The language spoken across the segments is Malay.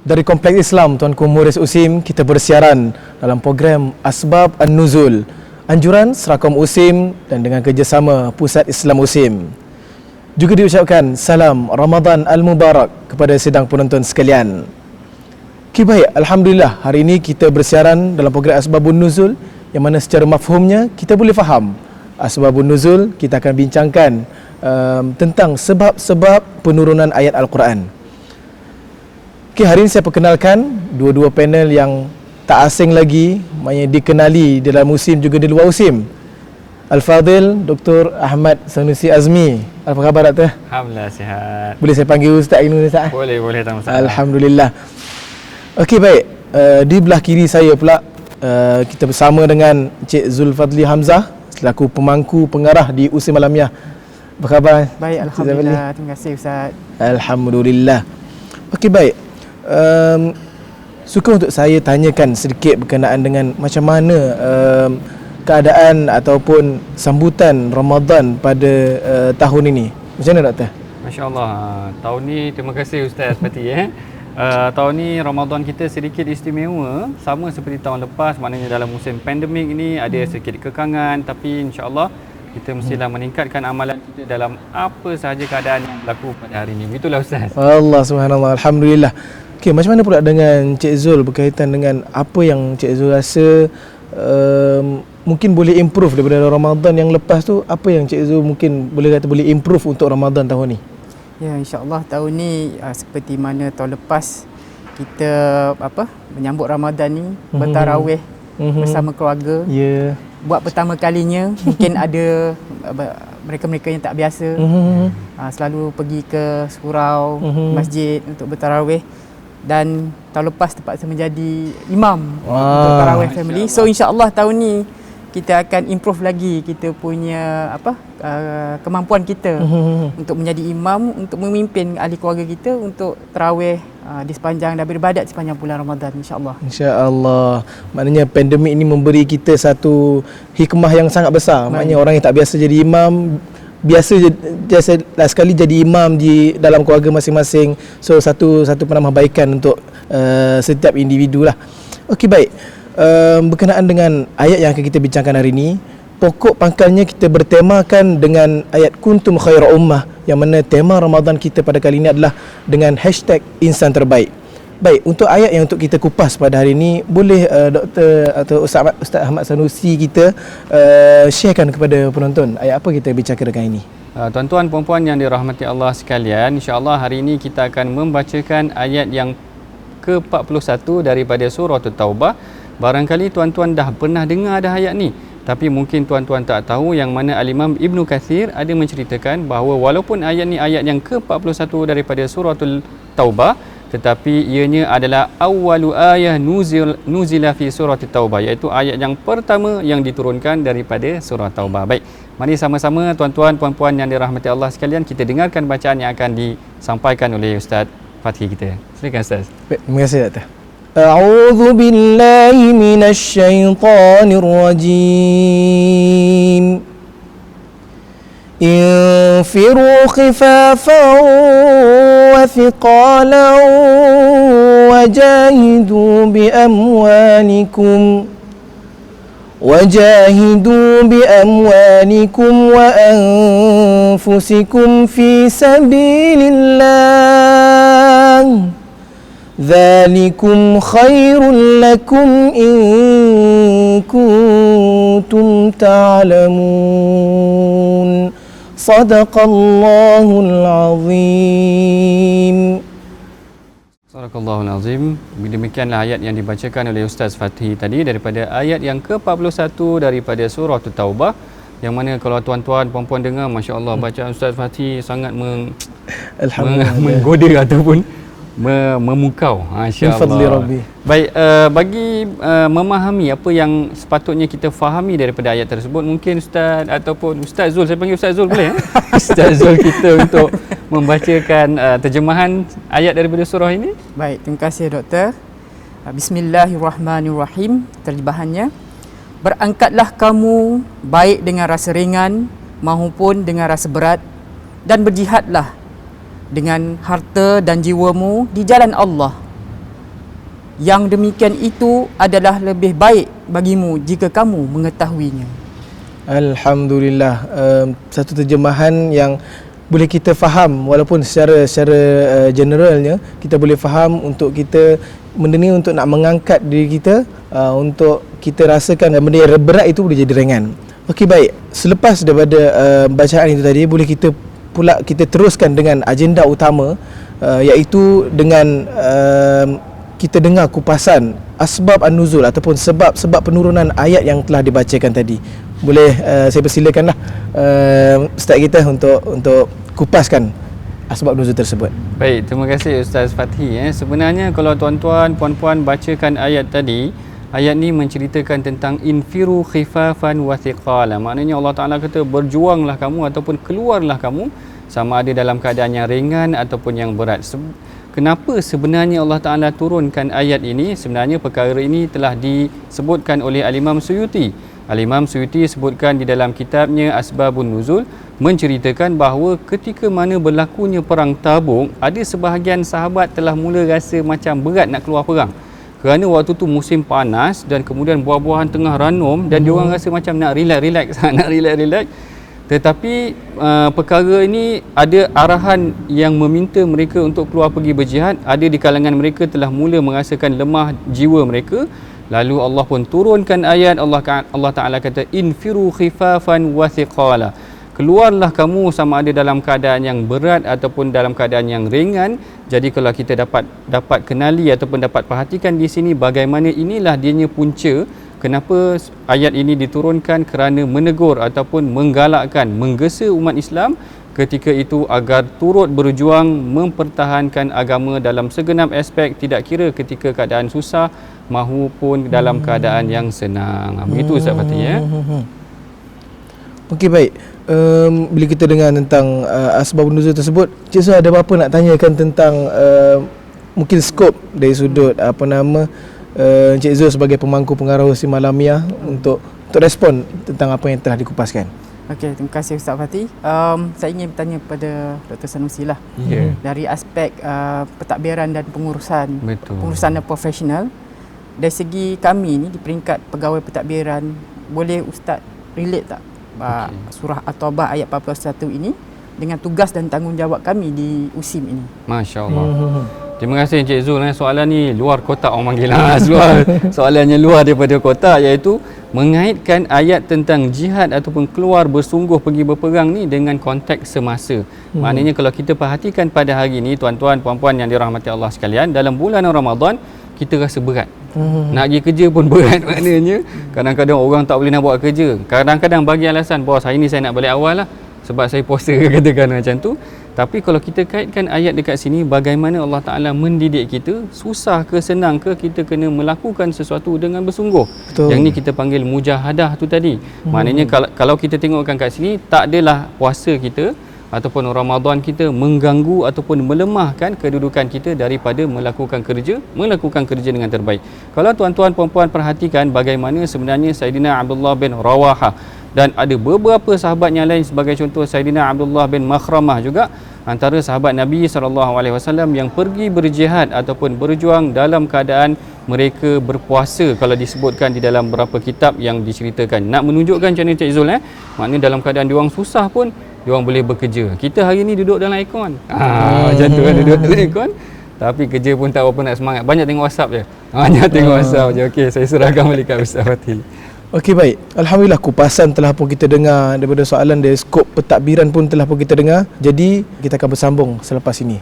Dari Kompleks Islam Tuanku Muris Usim, kita bersiaran dalam program Asbab An-Nuzul, anjuran Serakom Usim dan dengan kerjasama Pusat Islam Usim. Juga diucapkan salam Ramadan Al-Mubarak kepada sidang penonton sekalian. Okay, baik, Alhamdulillah hari ini kita bersiaran dalam program Asbabun Nuzul, yang mana secara mafhumnya kita boleh faham Asbabun Nuzul. Kita akan bincangkan tentang sebab-sebab penurunan ayat Al-Quran. Okay, hari ini saya perkenalkan dua-dua panel yang tak asing lagi, maknanya dikenali dalam Usim juga di luar Usim. Al-Fadhil Dr. Ahmad Sanusi Azmi. Apa khabar Dr.? Alhamdulillah sihat. Boleh saya panggil Ustaz ini Ustaz? Boleh tak masalah. Alhamdulillah. Okey, baik. Di belah kiri saya pula kita bersama dengan Encik Zulfadli Hamzah selaku pemangku pengarah di Usim Alamiah. Apa khabar? Baik, alhamdulillah. Terima kasih Ustaz. Alhamdulillah. Okey, baik. Suka untuk saya tanyakan sedikit berkenaan dengan macam mana keadaan ataupun sambutan Ramadan pada tahun ini. Macam mana Doktor? Masya-Allah. Tahun ni terima kasih Ustaz Fatih tahun ni Ramadan kita sedikit istimewa, sama seperti tahun lepas, maknanya dalam musim pandemik ini ada sedikit kekangan, tapi insya-Allah kita mestilah meningkatkan amalan kita dalam apa sahaja keadaan yang berlaku pada hari ini. Begitulah Ustaz. Allah subhanallah, alhamdulillah. Okey, macam mana pula dengan Encik Zul berkaitan dengan apa yang Encik Zul rasa mungkin boleh improve daripada Ramadan yang lepas tu? Apa yang Encik Zul mungkin boleh kata boleh improve untuk Ramadan tahun ni? Ya, insya-Allah tahun ni seperti mana tahun lepas kita menyambut Ramadan ni bertarawih bersama keluarga. Ya. Buat pertama kalinya, mungkin ada mereka-mereka yang tak biasa selalu pergi ke surau, masjid untuk bertarawih. Dan tahun lepas terpaksa menjadi imam untuk tarawih family. So insya-Allah tahun ni kita akan improve lagi kita punya kemampuan kita untuk menjadi imam, untuk memimpin ahli keluarga kita untuk tarawih di sepanjang dan beribadat sepanjang bulan Ramadan, insya-Allah. Insya-Allah. Maknanya pandemik ini memberi kita satu hikmah yang sangat besar. Maknanya orang yang tak biasa jadi imam biasa sekali jadi imam di dalam keluarga masing-masing. So satu penambahbaikan untuk setiap individu lah. Okey, baik. Berkenaan dengan ayat yang akan kita bincangkan hari ini, pokok pangkalnya kita bertemakan dengan ayat kuntum khaira ummah, yang mana tema Ramadan kita pada kali ini adalah dengan hashtag insan terbaik. Baik, untuk ayat yang untuk kita kupas pada hari ini, boleh Doktor atau Ustaz Ahmad Sanusi kita sharekan kepada penonton ayat apa kita bicarakan ini? Tuan-tuan puan-puan yang dirahmati Allah sekalian, insya-Allah hari ini kita akan membacakan ayat yang ke-41 daripada surah At-Taubah. Barangkali tuan-tuan dah pernah dengar ada ayat ni, tapi mungkin tuan-tuan tak tahu, yang mana Al-Imam Ibnu Kathir ada menceritakan bahawa walaupun ayat ni ayat yang ke-41 daripada surah At-Taubah, tetapi ianya adalah awwalu ayah nuzila fi surah At-Taubah, iaitu ayat yang pertama yang diturunkan daripada surah Taubah. Baik, mari sama-sama tuan-tuan puan-puan yang dirahmati Allah sekalian, kita dengarkan bacaan yang akan disampaikan oleh Ustaz Fatih kita. Silakan Ustaz. Baik, terima kasih Doktor. A'udzu billahi minasy syaithanir rajim. انفروا خفافا وثقالا وجاهدوا بأموالكم وأنفسكم في سبيل الله ذلكم خير لكم إن كنتم تعلمون Sadaqallahul Azim. Sadaqallahul Azim. Demikianlah ayat yang dibacakan oleh Ustaz Fatih tadi daripada ayat yang ke-41 daripada surah At-Taubah, yang mana kalau tuan-tuan puan-puan dengar, masya-Allah, bacaan Ustaz Fatih sangat menggoda ataupun memukau, masya-Allah. Baik, bagi memahami apa yang sepatutnya kita fahami daripada ayat tersebut, mungkin Ustaz ataupun Ustaz Zul, saya panggil Ustaz Zul boleh? Ustaz Zul kita untuk membacakan terjemahan ayat daripada surah ini. Baik, terima kasih Doktor. Bismillahirrahmanirrahim. Terjemahannya, berangkatlah kamu baik dengan rasa ringan maupun dengan rasa berat, dan berjihadlah dengan harta dan jiwamu di jalan Allah, Yang demikian itu adalah lebih baik bagimu jika kamu mengetahuinya. Alhamdulillah, satu terjemahan yang boleh kita faham, walaupun secara generalnya kita boleh faham untuk kita benda ni untuk nak mengangkat diri kita, untuk kita rasakan benda yang berat itu boleh jadi ringan. Okey, baik. Selepas daripada bacaan itu tadi, boleh kita teruskan dengan agenda utama, iaitu dengan kita dengar kupasan asbab an-nuzul ataupun sebab penurunan ayat yang telah dibacakan tadi. Boleh saya persilakanlah ustaz kita untuk kupaskan asbab nuzul tersebut. Baik, terima kasih Ustaz Fathi. Sebenarnya kalau tuan-tuan, puan-puan bacakan ayat tadi, ayat ni menceritakan tentang infiru khifafan wa thiqala. Maknanya Allah Ta'ala kata berjuanglah kamu ataupun keluarlah kamu, sama ada dalam keadaan yang ringan ataupun yang berat. Kenapa sebenarnya Allah Ta'ala turunkan ayat ini? Sebenarnya perkara ini telah disebutkan oleh Al-Imam Suyuti. Al-Imam Suyuti sebutkan di dalam kitabnya Asbabun Nuzul, menceritakan bahawa ketika mana berlakunya perang Tabuk, ada sebahagian sahabat telah mula rasa macam berat nak keluar perang. Kerana waktu tu musim panas dan kemudian buah-buahan tengah ranum dan diorang rasa macam nak relax. Tetapi perkara ini ada arahan yang meminta mereka untuk keluar pergi berjihad. Ada di kalangan mereka telah mula merasakan lemah jiwa mereka. Lalu Allah pun turunkan ayat, Allah Ta'ala kata infiru khifafan wa thiqala. Keluarlah kamu sama ada dalam keadaan yang berat ataupun dalam keadaan yang ringan. Jadi kalau kita dapat kenali ataupun dapat perhatikan di sini bagaimana inilah dianya punca kenapa ayat ini diturunkan, kerana menegur ataupun menggalakkan, menggesa umat Islam ketika itu agar turut berjuang mempertahankan agama dalam segenap aspek, tidak kira ketika keadaan susah maupun dalam keadaan yang senang. Begitu Ustaz Fatih ya. Okey, baik. Bila kita dengar tentang asbab nuzul tersebut, Cik Zul ada apa-apa nak tanyakan tentang mungkin skop dari sudut Cik Zul sebagai pemangku pengarah Usim Alamiah untuk respon tentang apa yang telah dikupaskan. Okey, terima kasih Ustaz Fatih. Saya ingin bertanya kepada Dr. Sanusi lah. Dari aspek pentadbiran dan pengurusan dan profesional, dari segi kami ni di peringkat pegawai pentadbiran, boleh Ustaz relate tak surah At-Taubah ayat 41 ini dengan tugas dan tanggungjawab kami di USIM ini? Masya Allah. Terima kasih Encik Zul. Soalan ni luar kotak orang panggil. Soalannya luar daripada kotak, iaitu mengaitkan ayat tentang jihad ataupun keluar bersungguh pergi berperang ni dengan konteks semasa. Maknanya kalau kita perhatikan pada hari ini, tuan-tuan, puan-puan yang dirahmati Allah sekalian, dalam bulan Ramadan kita rasa berat. Nak pergi kerja pun berat maknanya. Kadang-kadang orang tak boleh nak buat kerja. Kadang-kadang bagi alasan, bos hari ni saya nak balik awal lah sebab saya puasa, katakan macam tu. Tapi kalau kita kaitkan ayat dekat sini, bagaimana Allah Ta'ala mendidik kita, susah ke senang ke kita kena melakukan sesuatu dengan bersungguh. Betul. Yang ni kita panggil mujahadah tu tadi. Maknanya kalau kita tengokkan kat sini, tak adalah puasa kita ataupun Ramadan kita mengganggu ataupun melemahkan kedudukan kita daripada melakukan kerja dengan terbaik. Kalau tuan-tuan puan-puan perhatikan bagaimana sebenarnya Saidina Abdullah bin Rawahah dan ada beberapa sahabat yang lain, sebagai contoh Saidina Abdullah bin Makhramah juga, antara sahabat Nabi SAW yang pergi berjihad ataupun berjuang dalam keadaan mereka berpuasa, kalau disebutkan di dalam beberapa kitab yang diceritakan. Nak menunjukkan macam ni Cik Zul, maknanya dalam keadaan diorang susah pun diorang boleh bekerja. Kita hari ni duduk dalam aircon. Macam tu kan, duduk dalam aircon. Tapi kerja pun tak apa nak semangat. Banyak tengok WhatsApp je. Banyak tengok WhatsApp je. Okey, saya serahkan balik kat Ustaz Fatih. Okey, baik. Alhamdulillah kupasan telah pun kita dengar, daripada soalan dari skop pentadbiran pun telah pun kita dengar. Jadi kita akan bersambung selepas ini.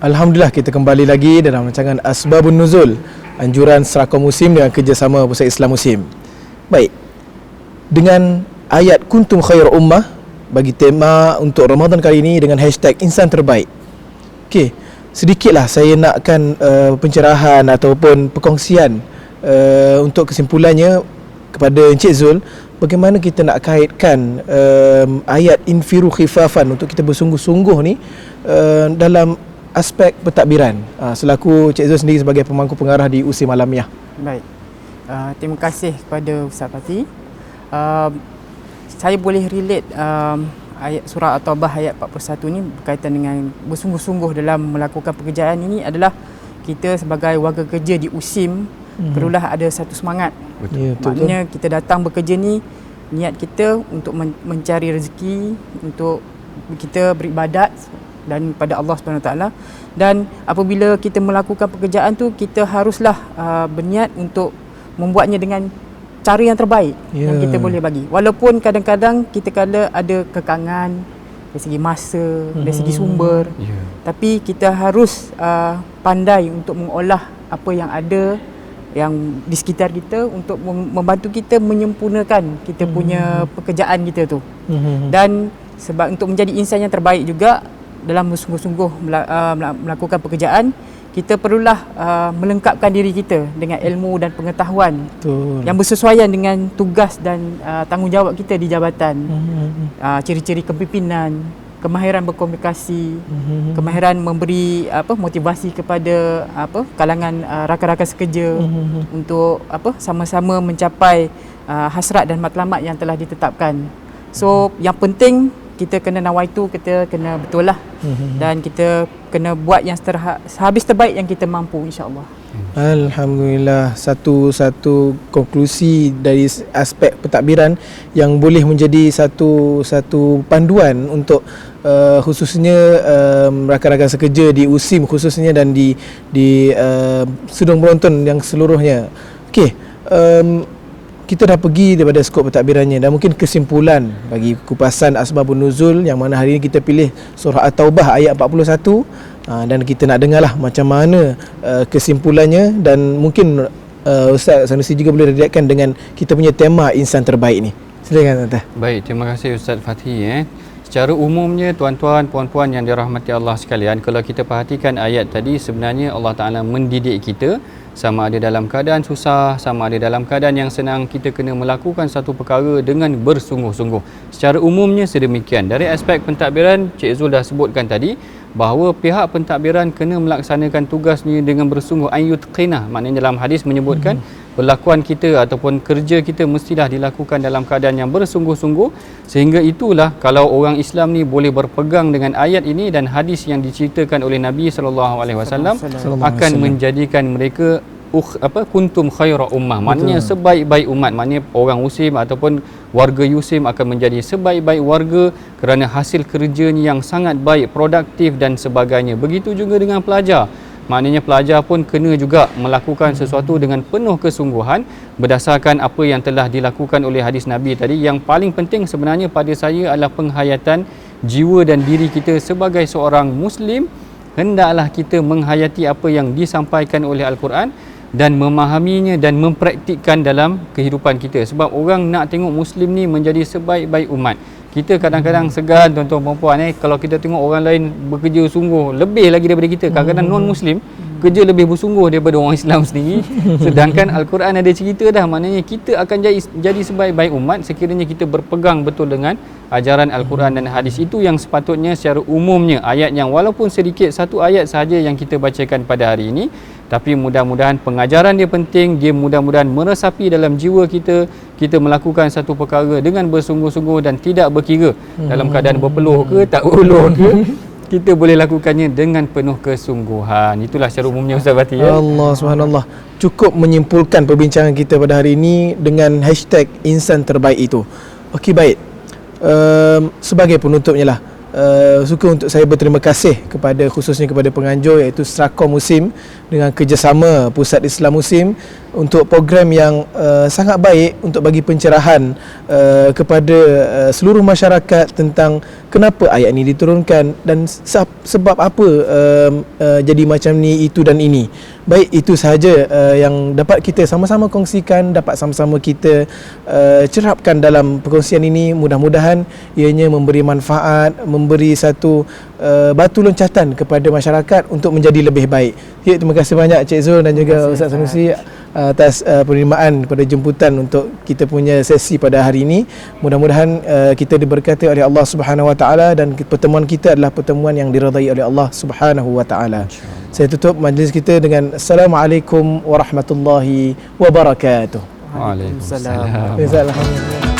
Alhamdulillah kita kembali lagi dalam rancangan Asbabun Nuzul, anjuran Serakom Musim dengan kerjasama Pusat Islam Musim. Baik. Dengan ayat kuntum khair ummah bagi tema untuk Ramadan kali ini dengan hashtag insan terbaik. Okey, sedikitlah saya nakkan pencerahan ataupun perkongsian untuk kesimpulannya kepada Encik Zul, bagaimana kita nak kaitkan ayat infiru khifafan untuk kita bersungguh-sungguh ni dalam aspek pentadbiran, selaku Encik Zul sendiri sebagai pemangku pengarah di Usim Alamiah. Baik, terima kasih kepada Ustaz Fatih. Saya boleh relate ayat surah At-Taubah ayat 41 ni berkaitan dengan bersungguh-sungguh dalam melakukan pekerjaan ini adalah kita sebagai warga kerja di USIM perlulah ada satu semangat. Ya, Maknanya kita datang bekerja ni, niat kita untuk mencari rezeki, untuk kita beribadat dan pada Allah SWT. Dan apabila kita melakukan pekerjaan tu, kita haruslah berniat untuk membuatnya dengan cara yang terbaik yang kita boleh bagi. Walaupun kadang-kadang kita kala ada kekangan dari segi masa, dari segi sumber, tapi kita harus pandai untuk mengolah apa yang ada yang di sekitar kita untuk membantu kita menyempurnakan kita punya pekerjaan kita tu. Dan sebab untuk menjadi insan yang terbaik juga dalam bersungguh-sungguh melakukan pekerjaan, kita perlulah melengkapkan diri kita dengan ilmu dan pengetahuan yang bersesuaian dengan tugas dan tanggungjawab kita di jabatan. Ciri-ciri kepimpinan, kemahiran berkomunikasi, kemahiran memberi motivasi kepada kalangan rakan-rakan sekerja untuk sama-sama mencapai hasrat dan matlamat yang telah ditetapkan. So yang penting kita kena nawaitu, kita kena betul lah, dan kita kena buat yang sehabis terbaik yang kita mampu, insya-Allah. Alhamdulillah, satu konklusi dari aspek pentadbiran yang boleh menjadi satu panduan untuk khususnya rakan-rakan sekerja di USIM khususnya dan di sudung penonton yang seluruhnya. Okey, kita dah pergi daripada skop pentadbirannya dan mungkin kesimpulan bagi kupasan asbabun nuzul yang mana hari ini kita pilih surah At-Taubah ayat 41, dan kita nak dengarlah macam mana kesimpulannya, dan mungkin Ustaz Sanusi juga boleh relatekan dengan kita punya tema insan terbaik ni. Silakan Tante. Baik, terima kasih Ustaz Fathi. Secara umumnya tuan-tuan, puan-puan yang dirahmati Allah sekalian, kalau kita perhatikan ayat tadi, sebenarnya Allah Ta'ala mendidik kita sama ada dalam keadaan susah, sama ada dalam keadaan yang senang, kita kena melakukan satu perkara dengan bersungguh-sungguh. Secara umumnya sedemikian. Dari aspek pentadbiran, Cik Zul dah sebutkan tadi bahawa pihak pentadbiran kena melaksanakan tugasnya dengan bersungguh, ayyutqinah. Maknanya dalam hadis menyebutkan perlakuan kita ataupun kerja kita mestilah dilakukan dalam keadaan yang bersungguh-sungguh, sehingga itulah kalau orang Islam ni boleh berpegang dengan ayat ini dan hadis yang diceritakan oleh Nabi SAW akan menjadikan mereka kuntum khaira ummah. Maknanya sebaik-baik umat, maknanya orang Muslim ataupun warga Yusim akan menjadi sebaik-baik warga kerana hasil kerjanya yang sangat baik, produktif dan sebagainya. Begitu juga dengan pelajar. Maknanya pelajar pun kena juga melakukan sesuatu dengan penuh kesungguhan berdasarkan apa yang telah dilakukan oleh hadis Nabi tadi. Yang paling penting sebenarnya pada saya adalah penghayatan jiwa dan diri kita sebagai seorang Muslim. Hendaklah kita menghayati apa yang disampaikan oleh Al-Quran dan memahaminya dan mempraktikkan dalam kehidupan kita. Sebab orang nak tengok Muslim ni menjadi sebaik-baik umat. Kita kadang-kadang segan tuan-tuan perempuan kalau kita tengok orang lain bekerja sungguh lebih lagi daripada kita. Kadang-kadang non-Muslim kerja lebih bersungguh daripada orang Islam sendiri. Sedangkan Al-Quran ada cerita dah, maknanya kita akan jadi sebaik-baik umat sekiranya kita berpegang betul dengan ajaran Al-Quran dan hadis. Itu yang sepatutnya secara umumnya ayat yang walaupun sedikit, satu ayat sahaja yang kita bacakan pada hari ini, tapi mudah-mudahan pengajaran dia penting, dia mudah-mudahan meresapi dalam jiwa kita. Kita melakukan satu perkara dengan bersungguh-sungguh dan tidak berkira dalam keadaan berpeluh ke tak berpeluh ke, kita boleh lakukannya dengan penuh kesungguhan. Itulah secara umumnya Ustaz Fathi. Allah subhanallah. Cukup menyimpulkan perbincangan kita pada hari ini dengan hashtag insan terbaik itu. Okey, baik. Sebagai penutupnya lah, suka untuk saya berterima kasih kepada khususnya kepada penganjur iaitu Serakom USIM dengan kerjasama Pusat Islam USIM untuk program yang sangat baik untuk bagi pencerahan kepada seluruh masyarakat tentang kenapa ayat ini diturunkan dan sebab apa jadi macam ni, itu dan ini. Baik, itu sahaja yang dapat kita sama-sama kongsikan, dapat sama-sama kita cerapkan dalam perkongsian ini. Mudah-mudahan ianya memberi manfaat, memberi satu batu loncatan kepada masyarakat untuk menjadi lebih baik. Ya, terima kasih banyak Cik Zul dan juga Ustaz Sanusi atas penerimaan pada jemputan untuk kita punya sesi pada hari ini. Mudah-mudahan kita diberkati oleh Allah Subhanahu Wa Taala dan pertemuan kita adalah pertemuan yang diridai oleh Allah Subhanahu Wa Taala. Saya tutup majlis kita dengan Assalamualaikum warahmatullahi wabarakatuh. Waalaikumsalam. Alhamdulillah.